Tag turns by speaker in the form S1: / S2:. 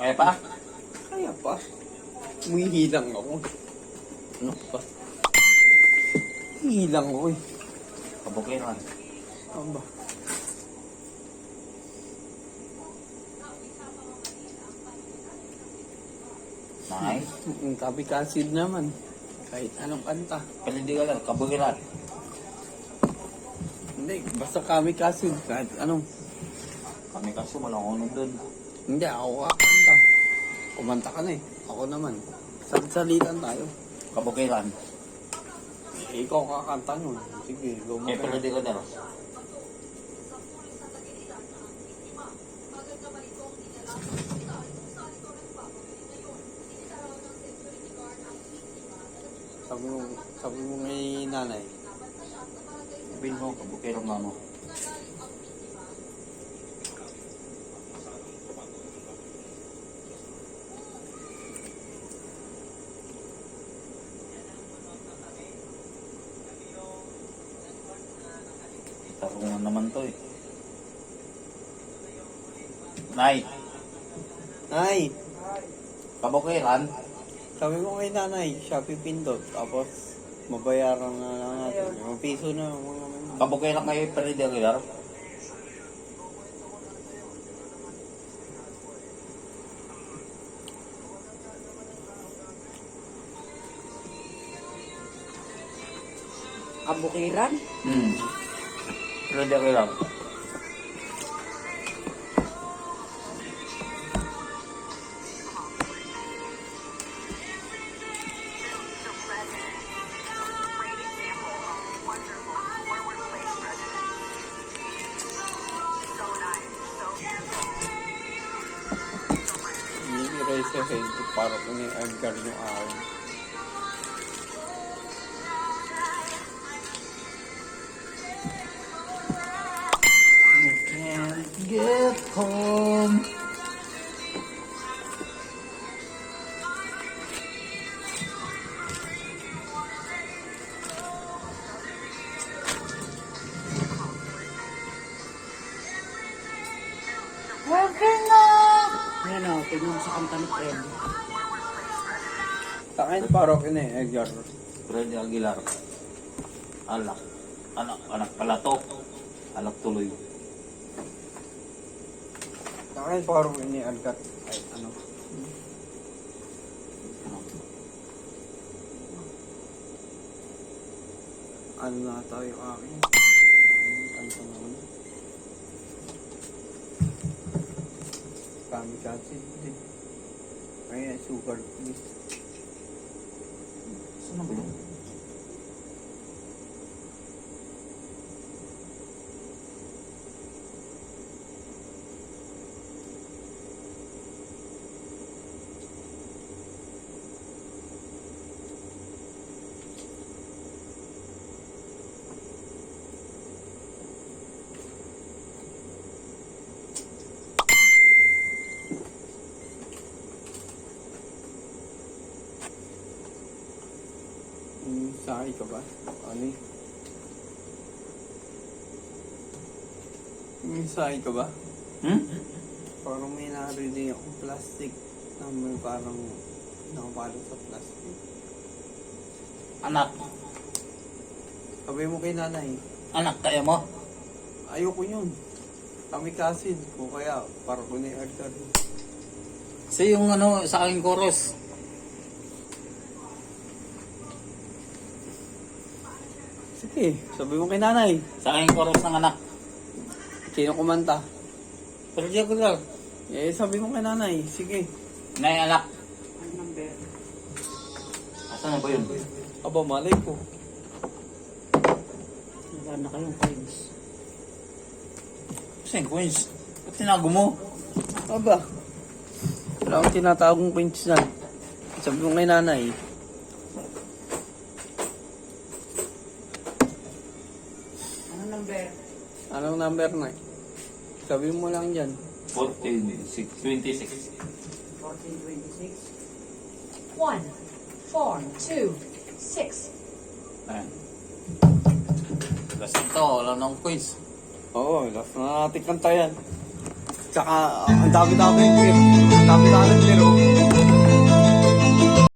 S1: Kaya pa?
S2: Kaya pa. Umihilang ako. Ano pa? Hilang ako eh.
S1: Kabukiran.
S2: Ano ba?
S1: Nice.
S2: Ang kabikasid naman. Kahit anong kanta.
S1: Pero hindi ka lang, kabukiran.
S2: Hindi, basta kamikasid. Kahit anong.
S1: Kami kaso walang unong doon.
S2: Hindi, ako kakanta. Kumanta ka na eh. Ako naman. Salitan tayo.
S1: Kabukiran.
S2: Ikaw kakanta nun. Sige,
S1: Eh, pero
S2: gumagana.
S1: hindi ka daro.
S2: Sabi mo ngay nanay.
S1: Sabihin mo, kabukiran nga mo. Tarungan naman to eh. Nay,
S2: Nay,
S1: kabukiran.
S2: sabi mo kay nanay, Shopee Pindot. Tapos, mabayaran na lang natin. 5 piso na.
S1: Kabukiran kayo pero hindi regular.
S3: Kabukiran?
S1: Pero hindi regular.
S2: Hindi rin sa Facebook para kung yung Edgar yung araw.
S1: Can't get home.
S3: Ayan o, tignan mo sa kanta ni Fred.
S2: Takin parok yun eh, Edgar.
S1: Freddy Aguilar. Alak. Anak pala to. Alak tuloy.
S2: Takin parok yun eh, Edgar. Ay, ano. Ano na tayo akin? Kanta na ako na. Kamikaze din. Ay, sugar please.
S1: Saan na ba yun?
S2: Sakay ka ba? Ano eh? Sakay ka ba? Parang may narinig akong plastic na may parang nakapalo sa plastic.
S1: Anak.
S2: Sabi mo kay nanay,
S1: Anak tayo mo.
S2: ayoko yun. Kamikaze ko kaya parang ko na yung Edgar.
S1: Kasi yung ano, sa aking chorus.
S2: Sige, sabi mo kay nanay.
S1: Sa aking chorus ng anak.
S2: Sino kumanta?
S1: Pero di ako lang.
S2: Eh, sabi mo kay nanay. Sige.
S1: Nay, anak.
S3: Ano number?
S1: Asan na ba yun?
S2: Aba, malay ko.
S3: Wala na kayong coins.
S1: Kasi yung coins. Ba't tinago mo?
S2: Aba. Wala akong tinatawagong points na. Sabi mo kay nanay.
S3: Ano number?
S2: Anong number na? Sabi mo lang dyan.
S1: 26.
S3: 1426?
S4: 1, 4, 2, 6.
S1: Ayan. Kasi ito, wala nang coins.
S2: Oo, last na natin kanta yan. Tsaka, ang dami-dami yung trip. Ang dami-dami yung laro.